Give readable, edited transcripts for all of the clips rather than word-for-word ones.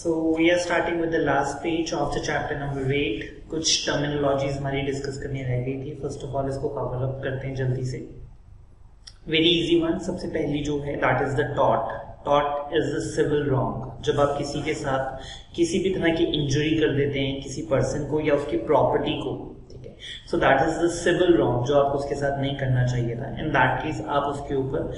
So we are starting with the last page of the chapter number 8. कुछ terminologies हमारी discuss करनी रह गई थी. फर्स्ट ऑफ ऑल इसको कवर अप करते हैं जल्दी से. Very easy one. सबसे पहली जो है that is the taught. Taught is the civil wrong. जब आप किसी के साथ किसी भी तरह की इंजरी कर देते हैं किसी पर्सन को या उसकी प्रॉपर्टी को, ठीक है, so that is the civil wrong जो आपको उसके साथ नहीं करना चाहिए था. इन दैट केस आप उसके ऊपर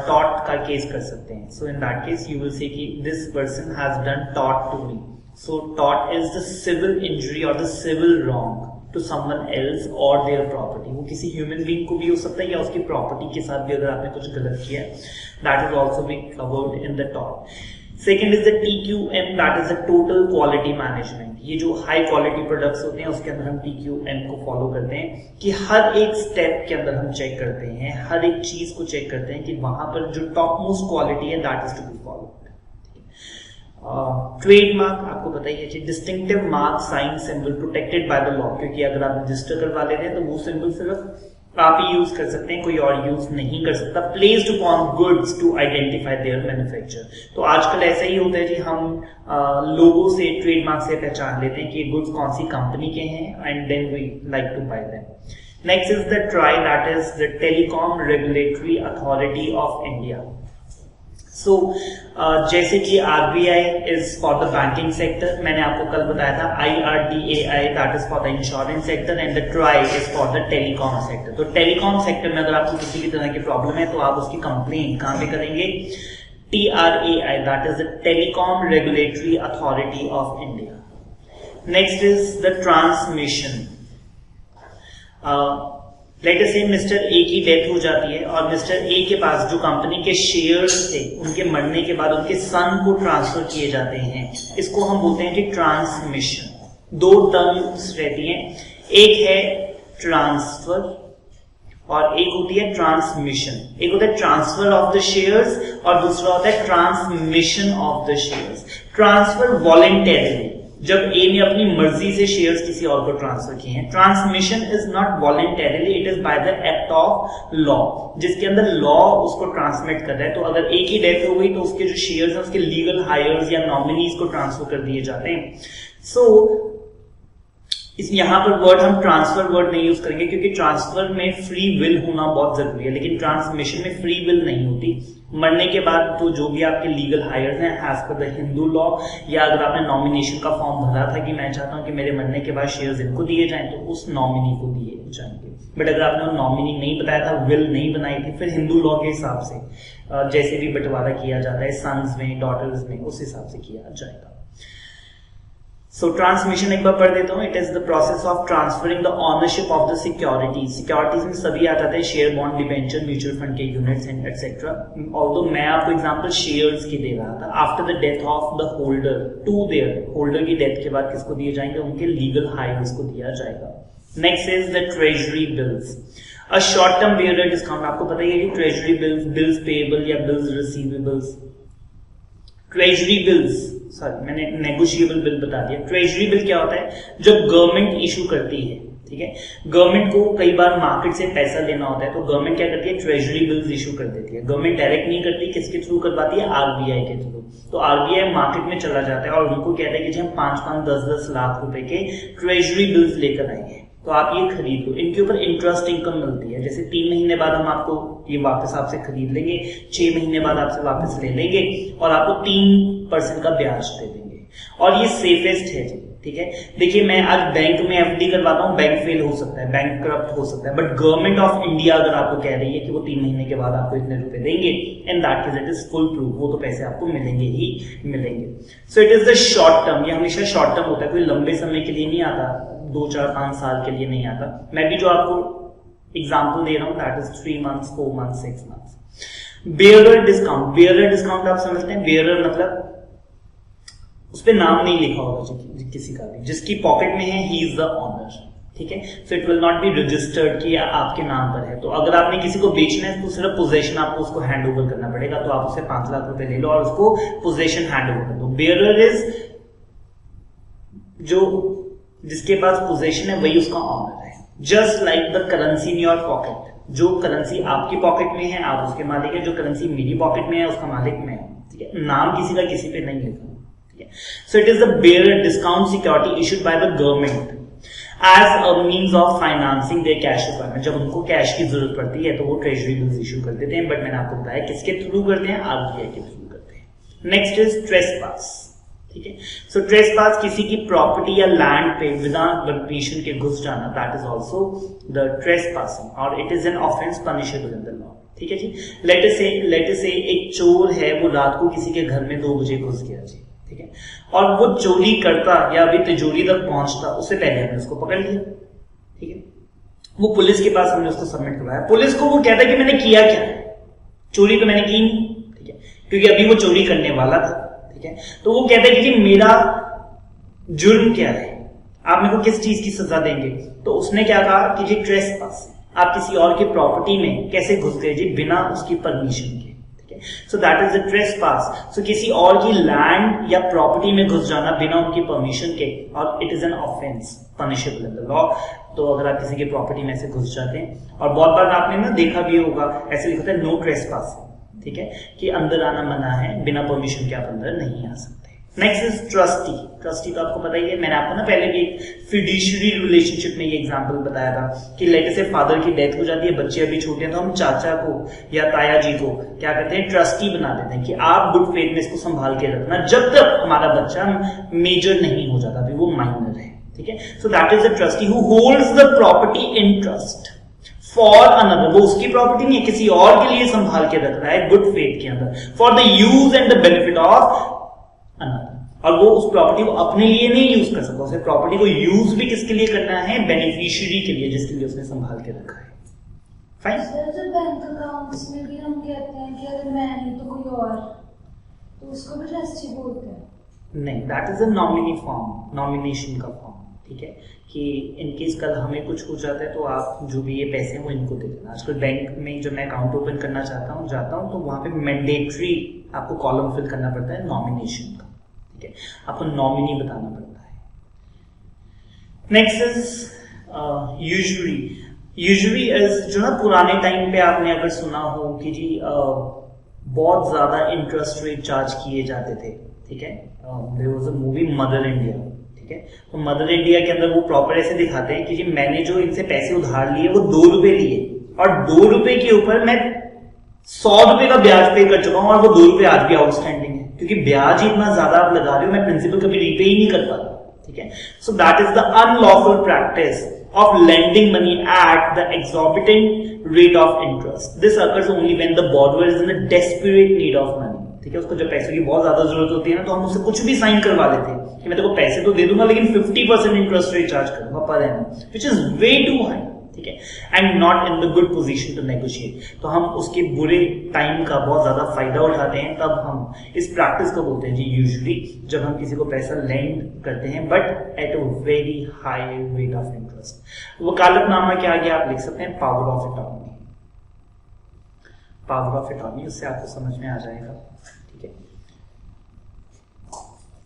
टॉट का केस कर सकते हैं. So in that case you will say कि दिस पर्सन हैज डन टॉट टू मी. सो टॉट इज द सिविल इंजरी और the civil wrong to someone else और देयर प्रॉपर्टी. वो किसी ह्यूमन बीइंग को भी हो सकता है या उसकी प्रॉपर्टी के साथ भी अगर आपने कुछ गलत किया है. That is also be covered in the taught. Second is the TQM, that is the total quality management. ये जो हाई क्वालिटी प्रोडक्ट्स होते हैं उसके अंदर हम TQM को फॉलो करते हैं कि हर एक स्टेप के अंदर हम चेक करते हैं, हर एक चीज को चेक करते हैं कि वहां पर जो टॉप मोस्ट क्वालिटी है that is to be follow. Trademark आपको पता ही है, distinctive mark, sign, symbol protected by the law. क्योंकि अगर आप रजिस्टर करवा लेते हैं तो वो सिंबल सिर्फ आप ही यूज कर सकते हैं, कोई और यूज नहीं कर सकता. Placed upon goods to identify their manufacture. तो आजकल ऐसा ही होता है कि हम लोगों से, ट्रेडमार्क से पहचान लेते हैं कि गुड्स कौन सी कंपनी के हैं and then we like to buy them. Next is the TRAI, that is the telecom regulatory authority of India. So जैसे कि RBI is for the banking sector, मैंने आपको कल बताया था IRDAI that is for the insurance sector and the TRAI is for the telecom sector. तो telecom sector में अगर आपको किसी भी तरह की प्रॉब्लम है तो आप उसकी कंप्लेन कहां पे करेंगे? TRAI, that is the telecom regulatory authority of India. Next is the transmission. Let us से मिस्टर ए की डेथ हो जाती है और मिस्टर ए के पास जो कंपनी के शेयर्स थे उनके मरने के बाद उनके सन को ट्रांसफर किए जाते हैं. इसको हम बोलते हैं कि ट्रांसमिशन. दो टर्म्स रहती हैं, एक है ट्रांसफर और एक होती है ट्रांसमिशन. एक होता है ट्रांसफर ऑफ द शेयर्स और दूसरा होता है transmission of the shares. Transfer voluntarily, जब ए ने अपनी मर्जी से शेयर्स किसी और को ट्रांसफर किए हैं. Transmission is not voluntarily, it is by the act of law, जिसके अंदर लॉ उसको ट्रांसमिट कर रहा है. तो अगर ए की डेथ हो गई तो उसके जो शेयर्स हैं उसके लीगल हायर्स या नॉमिनीज को ट्रांसफर कर दिए जाते हैं. सो इस यहां पर वर्ड हम ट्रांसफर वर्ड नहीं यूज करेंगे क्योंकि ट्रांसफर में फ्री विल होना बहुत जरूरी है, लेकिन ट्रांसमिशन में फ्री विल नहीं होती. मरने के बाद तो जो भी आपके लीगल हायर्स हैं as per the Hindu law, या अगर आपने नॉमिनेशन का फॉर्म भरा था कि मैं चाहता हूं कि मेरे मरने के बाद शेयर्स इनको दिए जाएं, तो उस नॉमिनी को दिए जाएंगे. बट अगर आपने नॉमिनी नहीं बताया था, विल नहीं बनाई थी, फिर हिंदू लॉ के हिसाब से जैसे भी बंटवारा किया जाता है सन्स में, डॉटर्स में, उस हिसाब से किया जाएगा. सो ट्रांसमिशन एक बार पढ़ देता हूं. It is the process of transferring the ownership of the securities. Securities में सभी आ जाते हैं, share, bond, debenture, mutual fund के यूनिट्स एंड एक्सेट्रा. ऑल्दो मैं आपको एग्जांपल शेयर्स की दे रहा था. After the death of the holder to their, holder की डेथ के बाद किसको दिए जाएंगे? उनके लीगल हायर्स को दिया जाएगा. Next is the treasury bills. A short term bearer discount. आपको पता ही है कि ट्रेजरी बिल्स, बिल्स पेएबल या bills receivables. Treasury bills, sorry मैंने नेगोशिएबल बिल बता दिया. ट्रेजरी बिल क्या होता है? जब गवर्नमेंट इशू करती है, ठीक है, गवर्नमेंट को कई बार मार्केट से पैसा लेना होता है तो गवर्नमेंट क्या करती है? ट्रेजरी बिल्स इशू कर देती है. गवर्नमेंट डायरेक्ट नहीं करती, किसके थ्रू करवाती है? RBI के थ्रू. तो RBI मार्केट में चला जाता है और उनको कहता है कि जी हम 5-5, 10-10 लाख रुपए के ट्रेजरी बिल्स लेकर आएंगे, तो आप ये खरीद लो. इनके ऊपर इंटरेस्ट इनकम मिलती है. जैसे 3 महीने बाद हम आपको ये वापस आपसे खरीद लेंगे, 6 महीने बाद आपसे वापस ले लेंगे और आपको 3% का ब्याज दे देंगे. और ये सेफेस्ट है जी, ठीक है. देखिए मैं आज बैंक में FD करवाता हूँ, बैंक फेल हो सकता है, बैंक करप्ट हो सकता है, बट गवर्नमेंट ऑफ इंडिया अगर आपको कह रही है कि वो 3 महीने के बाद आपको इतने रुपए देंगे, and that case it is full proof, वो तो पैसे आपको मिलेंगे ही मिलेंगे. So it is the short term. ये हमेशा शॉर्ट टर्म होता है, कोई लंबे समय के लिए नहीं आता, 2, 4, 5 साल के लिए नहीं आता. मैं भी जो आपको एग्जाम्पल दे रहा हूं that is 3 months, 4 months, 6 months. Bearer discount. Bearer discount आप समझते हैं? बेयरर मतलब उस पर नाम नहीं लिखा होगा किसी का भी, जिसकी पॉकेट में है ही इज द ऑनर, ठीक है. So it will not be registered कि आपके नाम पर है. तो अगर आपने किसी को बेचना है तो सिर्फ पोजेशन आपको उसको हैंड ओवर करना पड़ेगा. तो आप उससे 5 लाख रुपए ले लो और उसको पोजेशन हैंड ओवर कर दो. बेयरर इज जो जिसके पास पोजेशन है वही उसका ऑनर है. Just like the currency in your pocket. जो करेंसी आपकी पॉकेट में है आप उसके मालिक है, जो करेंसी मेरी पॉकेट में है उसका मालिक मैं. ठीक है, नाम किसी का किसी पे नहीं लिखा. So it is a bearer discount security issued by the government as a means of financing their cash requirement. जब उनको कैश की जरूरत पड़ती है तो वो ट्रेजरी बिल्स इशू कर देते हैं, बट मैंने आपको बताया किसके थ्रू करते हैं, आरबीआई के थ्रू करते हैं। नेक्स्ट इज ट्रेसपास, ठीक है। सो ट्रेसपास किसी की प्रॉपर्टी या लैंड पे बिना परमिशन के घुस जाना, that is also the trespassing और it is an offence punishable in the law, ठीक है जी। लेट अस से एक चोर है, वो रात को किसी के घर में 2 बजे घुस गया जी, ठीक है, और वो चोरी करता या अभी तिजोरी तक पहुंचता उससे पहले हमने उसको पकड़ लिया, ठीक है। वो पुलिस के पास हमने उसको सबमिट करवाया, पुलिस को वो कहता है कि मैंने किया क्या, चोरी तो मैंने की नहीं, ठीक है, क्योंकि अभी वो चोरी करने वाला था, ठीक है। तो वो कहता है कि मेरा जुर्म क्या है, आप मेरे को किस चीज की सजा देंगे, तो उसने क्या कहा कि जी ट्रेसपास, आप किसी और की प्रॉपर्टी में कैसे घुस गए जी बिना उसकी परमिशन के, ठीक है। So that is the trespass. So किसी और की लैंड या प्रॉपर्टी में घुस जाना बिना उनकी परमिशन के, और it is an offence punishable in the law. तो अगर आप किसी की प्रॉपर्टी में से घुस जाते हैं, और बहुत बार आपने ना देखा भी होगा ऐसे लिखा है नो ट्रेसपास, ठीक है, कि अंदर आना मना है, बिना परमिशन के आप अंदर नहीं आ सकते। Next is trustee. ट्रस्टी तो आपको पता ही है, मैंने आपको ना पहले भी एक फिड्यूशियरी रिलेशनशिप में ये एग्जांपल बताया था कि लेट से फादर की डेथ हो जाती है, बच्चे अभी छोटे हैं, तो हम चाचा को या ताया जी को क्या करते हैं, ट्रस्टी बना देते हैं कि आप गुड फेथ में इसको संभाल के रखना जब तक हमारा बच्चा मेजर नहीं हो जाता, अभी वो माइनर है, ठीक है। So that is the trustee who holds the property in trust for another, वो उसकी प्रॉपर्टी नहीं है, किसी और के लिए संभाल के रख रहा है गुड फेथ के अंदर, for the use and the benefit of another, और वो उस प्रॉपर्टी को अपने लिए नहीं यूज कर सकता, उसे प्रॉपर्टी को यूज भी किसके लिए करना है, बेनिफिशियरी के लिए, जिसके लिए उसने संभाल के रखा है। फाइन। सर जो बैंक अकाउंट्स में भी हम कहते हैं कि अगर मैं नहीं तो कोई और, तो उसको भी ट्रस्टी बोलते हैं? नहीं, that is a nominee form, nomination का फॉर्म, ठीक है, कि इनकेस कल हमें कुछ हो जाता है तो आप जो भी ये पैसे हैं वो इनको दे देना। आजकल बैंक में जब मैं अकाउंट ओपन करना जाता हूँ तो वहां पे मैंडेटरी आपको कॉलम फिल करना पड़ता है नॉमिनेशन का, ठीक है, आपको नॉमिनी बताना पड़ता है। Next is usury. Usury is जो ना पुराने टाइम पे आपने अगर सुना हो कि जी बहुत ज्यादा इंटरेस्ट रेट चार्ज किए जाते थे, ठीक है, there was a movie Mother India, ठीक है, तो मदर इंडिया के अंदर वो प्रॉपर ऐसे दिखाते हैं कि जी मैंने जो इनसे पैसे उधार लिए वो 2 रुपए लिए, और 2 रुपए के ऊपर मैं 100 रुपए का ब्याज पे कर चुका हूं, और वो 2 रुपए आज भी आउटस्टैंडिंग है, क्योंकि ब्याज ही इतना ज्यादा आप लगा रहे हो, मैं प्रिंसिपल कभी रीपे ही नहीं कर पाता, ठीक है। So that is the unlawful practice of lending money at the exorbitant rate of interest. This occurs only when the borrower is in a desperate need of money. ठीक है, उसको जब पैसों की बहुत ज्यादा जरूरत होती है ना, तो हम उससे कुछ भी साइन करवा लेते हैं कि मैं तेरे को पैसे तो दे दूंगा लेकिन 50% इंटरेस्ट रेट चार्ज करूंगा per annum, which is way too high, ठीक है, and not in the good position to negotiate. तो हम उसके बुरे टाइम का बहुत ज्यादा फायदा उठाते हैं, तब हम इस प्रैक्टिस को बोलते हैं जी यूजुअली, जब हम किसी को पैसा लेंड करते हैं but at a very high rate of interest. वकालतनामा क्या आगे आप लिख सकते हैं, power of attorney. Power of attorney, उससे आपको समझ में आ जाएगा, ठीक है।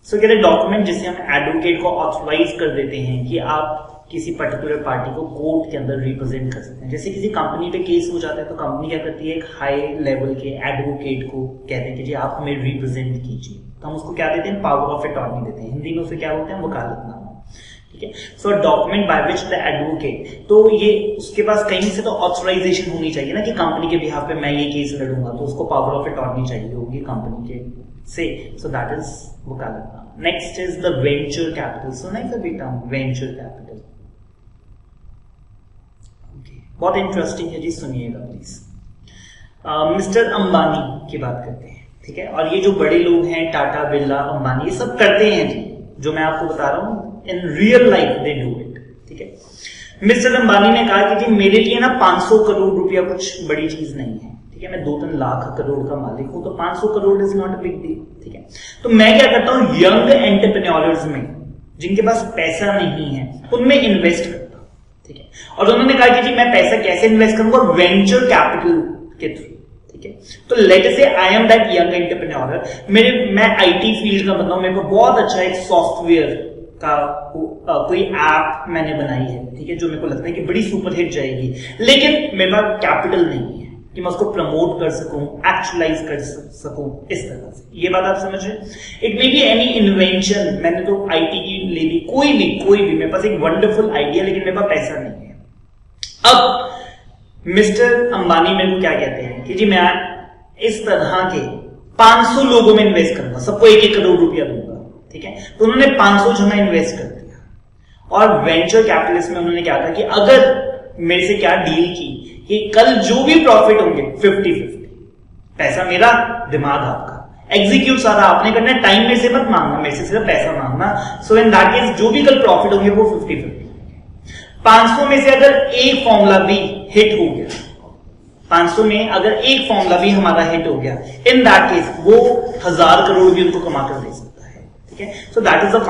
सो कहते हैं डॉक्यूमेंट जिससे हम एडवोकेट को ऑथराइज कर देते हैं कि आप किसी पर्टिकुलर पार्टी को कोर्ट के अंदर रिप्रेजेंट कर सकते हैं। जैसे किसी कंपनी पे केस हो जाता है तो कंपनी क्या करती है, एक हाई लेवल के एडवोकेट को कहते हैं कि जी आप हमें रिप्रेजेंट कीजिए, तो हम उसको क्या देते हैं, पावर ऑफ अटॉर्नी देते हैं, हिंदी में उसे क्या बोलते हैं, वकालतनामा, ठीक है। So document by which the advocate, तो ये उसके पास कहीं से तो ऑथराइजेशन होनी चाहिए ना कि कंपनी के बिहाफ पे मैं ये केस लड़ूंगा, तो उसको पावर ऑफ अटॉर्नी चाहिए होगी कंपनी के से, सो दैट इज वकालतनामा। Next is the venture capital. सुना है कभी टर्म वेंचर कैपिटल? बहुत इंटरेस्टिंग है जी, सुनिएगा प्लीज। मिस्टर अंबानी की बात करते हैं, ठीक है, और ये जो बड़े लोग हैं टाटा, बिरला, अंबानी, ये सब करते हैं जी, जो मैं आपको बता रहा हूं in real life they do it, ठीक है। मिस्टर अंबानी ने कहा कि जी मेरे लिए ना 500 करोड़ रुपया कुछ बड़ी चीज नहीं है, ठीक है, मैं 2-3 लाख करोड़ का मालिक हूं, तो 500 crore is not a big deal, ठीक है। तो मैं क्या करता हूं, यंग एंटरप्रेन्योर्स में जिनके पास पैसा नहीं है उनमें इन्वेस्ट करता हूं, ठीक है। और उन्होंने कहा कि जी मैं पैसा कैसे इन्वेस्ट करूंगा, वेंचर कैपिटल के थ्रू, ठीक है। तो लेट से I am that young entrepreneur, मैं आईटी फील्ड का बंदा हूं, मेरे को बहुत अच्छा एक सॉफ्टवेयर का कोई ऐप मैंने बनाई है, ठीक है, जो मेरे को लगता है कि बड़ी सुपर हिट जाएगी, लेकिन मेरे पास कैपिटल नहीं है, कि मैं उसको प्रमोट कर सकूं, एक्चुअलाइज कर सकूं, इस तरह से। ये बात आप समझ रहे हैं? It may be any invention, मैंने तो आईटी की ले ली, कोई भी मेरे पास एक वंडरफुल आइडिया, लेकिन मेरे पास पैसा नहीं है। अब मिस्टर अंबानी मेरे को क्या कहते हैं कि जी मैं इस तरह के 500 लोगों में इन्वेस्ट करूंगा, सबको 1-1 करोड़ रुपया दूंगा, ठीक है। तो उन्होंने 500 जमा इन्वेस्ट कर दिया और वेंचर कैपिटलिस्ट में उन्होंने क्या कहा कि अगर मेरे से क्या डील की कि कल जो भी प्रॉफिट होंगे 50-50, पैसा मेरा, दिमाग आपका, एग्जीक्यूट सारा आपने करना है, टाइम मेरे से मत मांगना, मेरे से सिर्फ पैसा मांगना। सो इन दैट केस जो भी कल प्रॉफिट होंगे वो 50-50। 500 में से अगर एक फॉर्मूला भी हिट हो गया, 500 में अगर एक फॉर्मूला भी हमारा हिट हो गया, इन दैट केस वो 1000 करोड़ भी उनको कमा कर दे सकता है, ठीक है। So that is the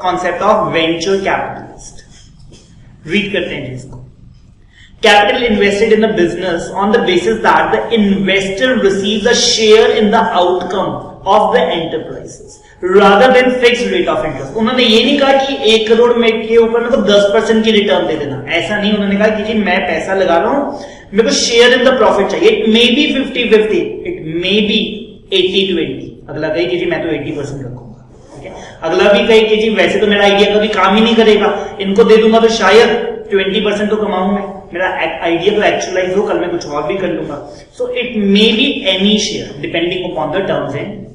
concept of venture capitalist. Read करते हैं इसको। Capital invested in a business on the basis that the investor receives a share in the outcome of the enterprises rather than fixed rate of interest। उन्होंने ये नहीं कहा कि 1 करोड़ में के ऊपर मेरे को 10% की रिटर्न दे देना, ऐसा नहीं। उन्होंने कहा कि जी मैं पैसा लगा रहा हूं, मेरे को शेयर इन द प्रॉफिट चाहिए। It may B 50-50, it may B 80-20। अगला कहे कि जी मैं तो 80% रखूंगा, ठीक है। अगला भी कहे कि जी वैसे तो मेरा आइडिया कभी काम ही नहीं करेगा, इनको दे दूंगा तो शायद 20% तो कमाऊं मैं, मेरा आइडिया तो एक्चुअलाइज हो, कल मैं कुछ और भी कर लूंगा। So it may be any share depending upon the terms and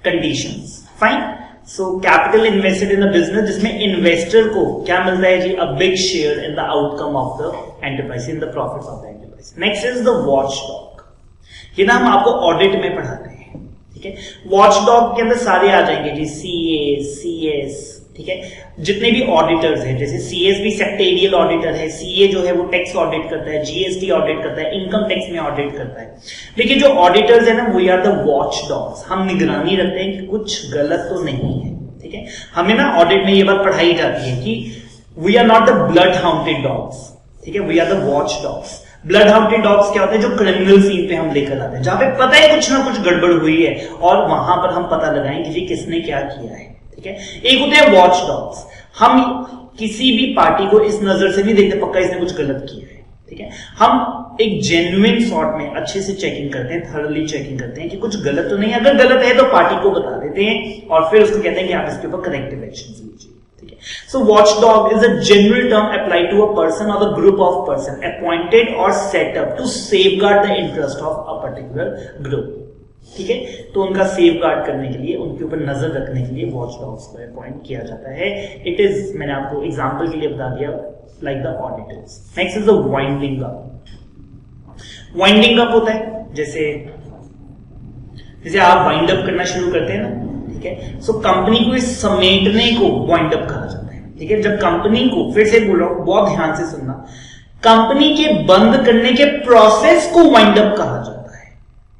conditions. Fine. So capital invested in a business जिसमें इन्वेस्टर को क्या मिलता है जी, a big share in the outcome of the enterprise, in the profits of the enterprise. Next is the watchdog. ये ना हम आपको ऑडिट में पढ़ाते हैं, ठीक है। वॉचडॉग के अंदर सारे आ जाएंगे जी, सीए, सीएस, ठीक है। जितने भी ऑडिटर्स हैं, जैसे सीएस भी सेक्टेरियल ऑडिटर है, सीए जो है वो टैक्स ऑडिट करता है, जीएसटी ऑडिट करता है, इनकम टैक्स में ऑडिट करता है। लेकिन जो ऑडिटर्स है ना, we are the watch dogs. हम निगरानी रखते हैं कि कुछ गलत तो नहीं है, ठीक है। हमें ना ऑडिट में ये बात पढ़ाई जाती है कि we are not the blood haunted dogs, ठीक है, we are the watch dogs. Blood haunted dogs क्या होते हैं, जो क्रिमिनल सीन पे हम लेकर आते हैं, जहां पे पता है कुछ ना कुछ गड़बड़ हुई है और वहां पर हम पता लगाएं कि जी किसने क्या किया है, ठीक है। एक होते हैं वॉच डॉग्स। हम किसी भी पार्टी को इस नजर से नहीं देखते पक्का इसने कुछ गलत किया है, ठीक है। हम एक जेन्युइन सॉर्ट में अच्छे से चेकिंग करते हैं, थॉरली चेकिंग करते हैं कि कुछ गलत तो नहीं। अगर गलत है तो पार्टी को बता देते हैं और फिर उसको कहते हैं कि आप इसके ऊपर करेक्टिव एक्शन लीजिए, ठीक है। So watchdog is a general term applied to a person और the group of person appointed और set up to safeguard the interest of a particular group, ठीक है। तो उनका सेफ गार्ड करने के लिए, उनके ऊपर नजर रखने के लिए वॉच डॉग्स को अपॉइंट किया जाता है। इट इज, मैंने आपको एग्जांपल के लिए बता दिया, like the auditors. Next is the winding up. Winding up होता है जैसे आप वाइंड अप करना शुरू करते हैं ना, ठीक है। सो कंपनी को इस समेटने को वाइंड अप कहा जाता है, ठीक है। जब कंपनी को, फिर से बोल रहा हूं, बहुत ध्यान से सुनना, कंपनी के बंद करने के प्रोसेस को वाइंड अप कहा जाता है,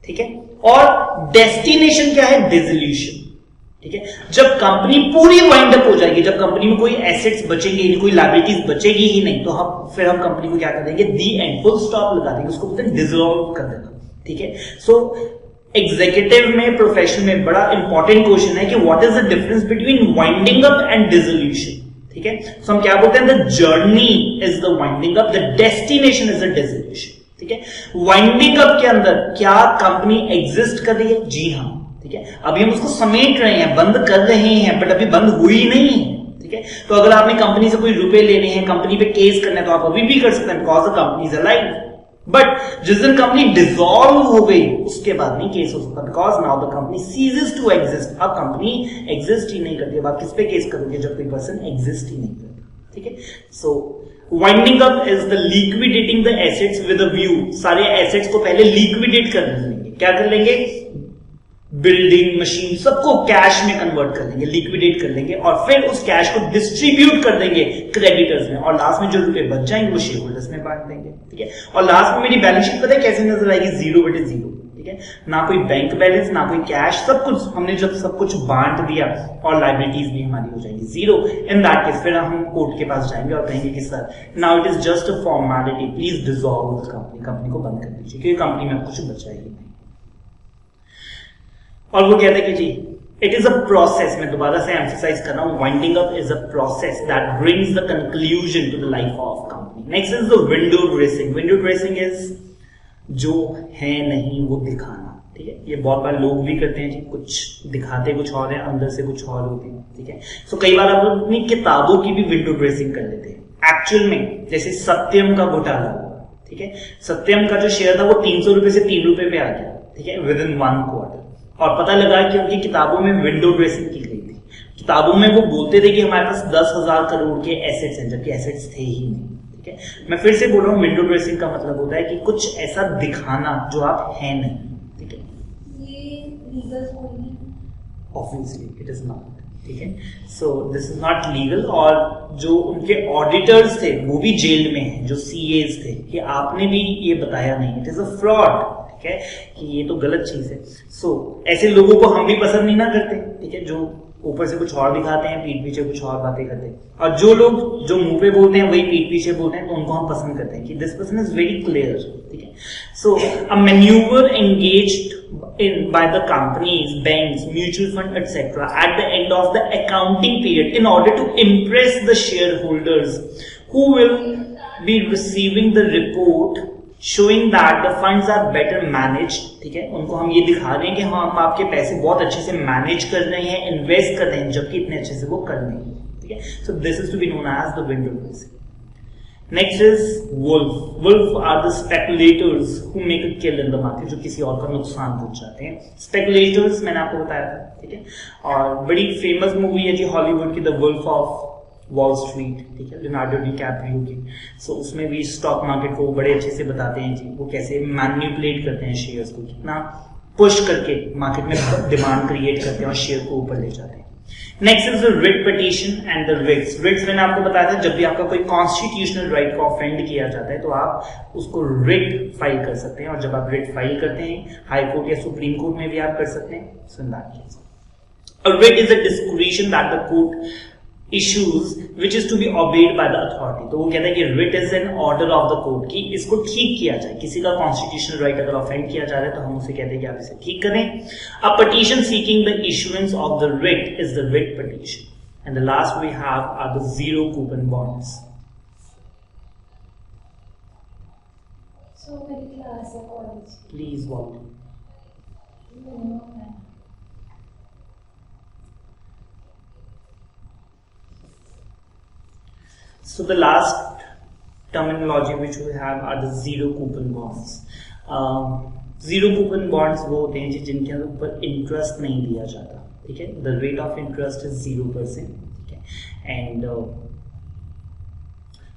ठीक है। और डेस्टिनेशन क्या है, डिसोल्यूशन, ठीक है। जब कंपनी पूरी वाइंड अप हो जाएगी, जब कंपनी में कोई एसेट्स बचेंगे, कोई लायबिलिटीज बचेगी ही नहीं, तो फिर हम कंपनी को क्या कर देंगे, दी एंड, फुल स्टॉप लगा देंगे, उसको बोलते हैं डिसॉल्व कर देना, ठीक है। सो एग्जीक्यूटिव में, प्रोफेशन में बड़ा इंपॉर्टेंट क्वेश्चन है कि what is the difference between winding up and dissolution, ठीक है। सो हम क्या बोलते हैं, the journey is the winding up, the destination is the dissolution, ठीक है। वाइंडिंग अप के अंदर क्या कंपनी एग्जिस्ट कर रही है, जी हाँ, ठीक है। अभी हम उसको समेट रहे हैं, बंद कर रहे हैं, बट अभी बंद हुई नहीं है, ठीक है। तो अगर आपने कंपनी से कोई रुपए लेने हैं, कंपनी पे केस करना है, तो आप अभी भी कर सकते हैं, because the company is alive. But जिस दिन कंपनी डिसॉल्व हो गई उसके बाद नहीं केस हो सकता, because now the company ceases to exist. अब कंपनी एग्जिस्ट ही नहीं करती, अब आप किस पे केस करोगे जब कोई पर्सन एग्जिस्ट ही नहीं करता, ठीक है। So winding up is the liquidating the assets with a view. सारे एसेट्स को पहले लिक्विडेट कर लेंगे, क्या कर लेंगे, बिल्डिंग, मशीन, सबको कैश में कन्वर्ट कर लेंगे, लिक्विडेट कर लेंगे और फिर उस कैश को डिस्ट्रीब्यूट कर देंगे क्रेडिटर्स में, और लास्ट में जो रुपए बच जाएंगे वो शेयर होल्डर्स में बांट देंगे, ठीक है। और लास्ट में मेरी बैलेंस शीट पता है कैसे नजर आएगी, 0/0, ठीक है। ना कोई बैंक बैलेंस, ना कोई कैश, सब कुछ हमने जब सब कुछ बांट दिया और लायबिलिटीज भी हमारी हो जाएंगी 0। इन दैट केस फिर हम कोर्ट के पास जाएंगे और कहेंगे कि sir now it is just a formality, please dissolve the company, company को बंद कर दीजिए क्योंकि कंपनी में कुछ बचा ही नहीं। और वो कहते हैं कि जी इट इज अ प्रोसेस, मैं दोबारा से एम्फसाइज कर रहा हूं, winding up is a process that brings the conclusion to the life of company. Next is the window dressing. Window dressing is जो है नहीं वो दिखाना, ठीक है। ये बहुत बार लोग भी करते हैं जी, कुछ दिखाते कुछ और है, अंदर से कुछ और होती है, ठीक है। सो कई बार आप लोग अपनी किताबों की भी विंडो ड्रेसिंग कर लेते हैं एक्चुअल में। जैसे सत्यम का घोटाला हुआ, ठीक है। सत्यम का जो शेयर था वो 300 रुपए से 3 रुपए पे आ गया, ठीक है, विद इन 1 क्वार्टर। और पता लगा कि उनकी किताबों में विंडो ड्रेसिंग की गई थी। किताबों में वो बोलते थे कि हमारे पास 10,000 करोड़ के एसेट्स हैं, जबकि एसेट्स थे ही नहीं, ठीक है। मैं फिर से बोल रहा हूँ, विंडो ड्रेसिंग का मतलब होता है कि कुछ ऐसा दिखाना जो आप हैं नहीं, ठीक है। ये लीगल थोड़ी है, ऑब्वियसली इट इज नॉट, ठीक है। So this is not legal. और जो उनके ऑडिटर्स थे वो भी जेल में हैं, जो सीएस थे, कि आपने भी ये बताया नहीं, इट इज अ फ्रॉड, ठीक है, कि ये तो गलत चीज है। सो ऐसे लोगों को हम भी पसंद नहीं ना करते, ठीक है, जो ऊपर से कुछ और दिखाते हैं, पीठ पीछे कुछ और बातें करते हैं। और जो लोग जो मुंह पे बोलते हैं वही पीठ पीछे बोलते हैं, तो उनको हम पसंद करते हैं कि this person is very clear, ठीक है। So a manoeuvre engaged in by the companies, banks, mutual fund, etc. at the end of the accounting period in order to impress the shareholders who will be receiving the report showing that the funds are better managed, ठीक है। उनको हम ये दिखा रहे हैं कि हम आपके पैसे बहुत अच्छे से मैनेज कर रहे हैं, इन्वेस्ट कर रहे हैं, जबकि इतने अच्छे से वो कर नहीं है, ठीक है। So this is to be known as the window dressing. Next is wolf. Wolf are the speculators who make a kill in the market, जो किसी और का नुकसान पहुंचाते हैं। Speculators मैंने आपको बताया था, ठीक है। और बड़ी फेमस मूवी है जी हॉलीवुड की, the wolf of Wall Street, ठीक है, लियोनार्डो डिकैप्रियो की। सो उसमें भी स्टॉक मार्केट को बड़े अच्छे से बताते हैं जी, वो कैसे मैनिपुलेट करते हैं शेयर्स को, कितना पुश करके मार्केट में डिमांड क्रिएट करते हैं और शेयर को ऊपर ले जाते हैं। Next is the writ petition and the writs. Writs मैंने आपको बताया था, जब भी आपका कोई कॉन्स्टिट्यूशनल राइट को ऑफेंड किया जाता है तो आप उसको रिट फाइल कर सकते हैं। और जब आप रिट फाइल करते हैं हाई कोर्ट या सुप्रीम कोर्ट में भी आप कर सकते हैं। So in that case a writ is a discretion that the court issues which is to be obeyed by the authority। तो वो कहता है कि writ is an order of the court, कि इसको ठीक किया जाए। किसी का कॉन्स्टिट्यूशनल राइट अगर ऑफेंड किया जा रहा है तो हम उसे कहते हैं कि आप इसे ठीक करें। A petition seeking the issuance of the writ is the writ petition, and the last we have are the zero coupon bonds। so मेरी क्लास है college, Please walk। So the last terminology which we have are the zero coupon bonds। Zero coupon bonds वो होते हैं जिनके ऊपर interest नहीं दिया जाता, ठीक है। The rate of interest is 0%, ठीक है। एंड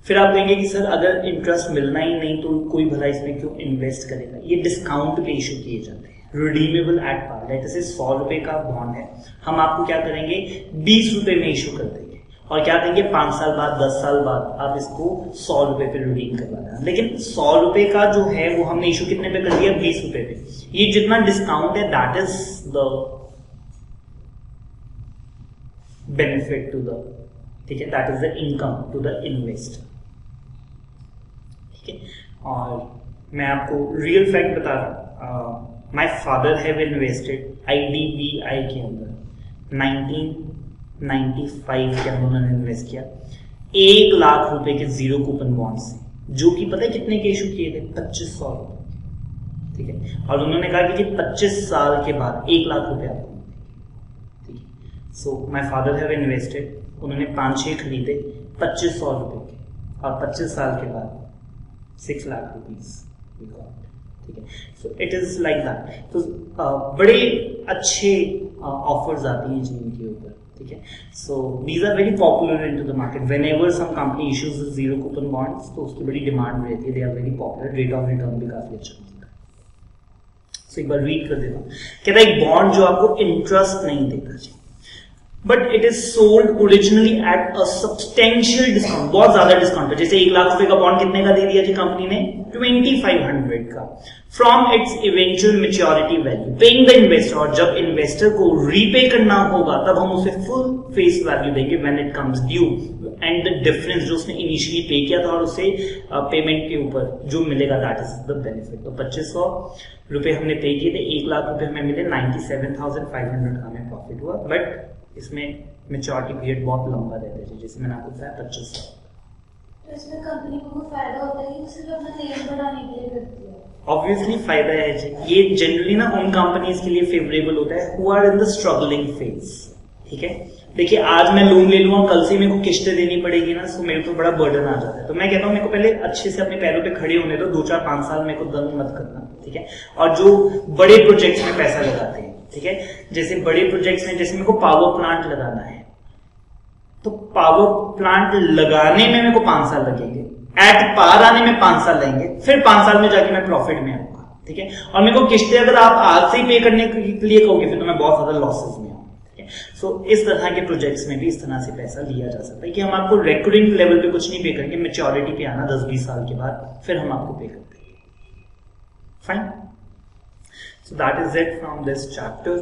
फिर आप कहेंगे कि सर अगर इंटरेस्ट मिलना ही नहीं तो कोई भला इसमें क्यों इन्वेस्ट करेगा। ये डिस्काउंट पे इशू किए जाते हैं, रिडीमेबल एट पार। जैसे 100 रुपए का बॉन्ड है, हम आपको क्या करेंगे 20 रुपए में इशू कर देंगे, और क्या कहेंगे 5 साल बाद 10 साल बाद आप इसको 100 रुपए पे रिडीम करवा देना। लेकिन 100 रुपए का जो है वो हमने इशू कितने पे कर दिया, 20 रुपए पे। ये जितना डिस्काउंट है that is the benefit to the, ठीक है, that is the income to the investor, ठीक है। और मैं आपको रियल फैक्ट बता रहा हूं, my father have invested IDBI के अंदर 1995 के अंदर उन्होंने इन्वेस्ट किया 1 लाख रुपए के जीरो कूपन बॉन्ड्स, जो कि पता है कितने के इशू किए थे, 2500 रुपए, ठीक है। और उन्होंने कहा कि 25 साल के बाद 1 लाख रुपए आपको, ठीक है। सो माई फादर हैव इन्वेस्टेड, उन्होंने 5-6 खरीदे 2500 रुपए के, और 25 साल के बाद 6 लाख रुपीज, ठीक है। So it is like that. तो बड़े अच्छे ऑफर्स आती हैं जी इनके ऊपर, ठीक है। So these are very popular in to the market. Whenever some company issues zero coupon bonds तो उसकी बड़ी डिमांड रहती है, they are very popular, rate of return भी काफी अच्छा होता है। सो एक बार रीड कर देता हूँ, कहता है एक बॉन्ड जो आपको इंटरेस्ट नहीं देता जी, but it is sold originally at a substantial discount, बहुत ज्यादा डिस्काउंट। जैसे 1 लाख रुपए का बॉन्ड कितने का दे दिया जी कंपनी ने, 2500 का, from its eventual maturity value paying the investor. और जब इन्वेस्टर को रीपे करना होगा तब हम उसे फुल फेस वैल्यू देंगे when it comes due, and the difference जो उसने इनिशियली पे किया था और उसे पेमेंट के ऊपर जो मिलेगा दैट इज द बेनिफिट। तो 2500 रुपए हमने पे किए थे, 1 लाख रुपए हमें मिले, 97,500 का हमें प्रॉफिट हुआ। बट इसमें मेच्योरिटी पीरियड बहुत लंबा रहता है, जैसे मैंने आपको बताया 25 साल। तो इसमें कंपनी को फायदा होता है कि सिर्फ अपना नेम बढ़ाने के लिए करती है। ऑब्वियसली फायदा है जी। ये जनरली ना उन कंपनीज के लिए फेवरेबल होता है who are in the struggling phase. ठीक है, देखिए आज मैं लोन ले लूंगा, कल से मेरे को किस्तें देनी पड़ेगी ना, सो मेरे को बड़ा बर्डन आ जाता है। तो मैं कहता हूँ मेरे को पहले अच्छे से अपने पैरों पे खड़े होने दो, 2-4-5 साल मेरे को दंग मत करना। ठीक है, और जो बड़े प्रोजेक्ट्स में पैसा लगाते हैं, ठीक है, जैसे बड़े प्रोजेक्ट्स में, जैसे मेरे को पावर प्लांट लगाना है, तो पावर प्लांट लगाने में मेरे को 5 साल लगेंगे, एट पार आने में 5 साल लगेंगे, फिर 5 साल में जाके मैं प्रॉफिट में आऊंगा। ठीक है, और मेरे को किस्तें अगर आप आज से ही पे करने के लिए कहोगे फिर तो मैं बहुत ज्यादा लॉसेस में आऊंगा। सो इस तरह के प्रोजेक्ट्स में भी इस तरह से पैसा लिया जा सकता है कि हम आपको रेकरिंग लेवल पे कुछ नहीं पे करेंगे, मैच्योरिटी पे आना 10-20 साल के बाद फिर हम आपको पे करते हैं। Fine, so that is it from this chapter.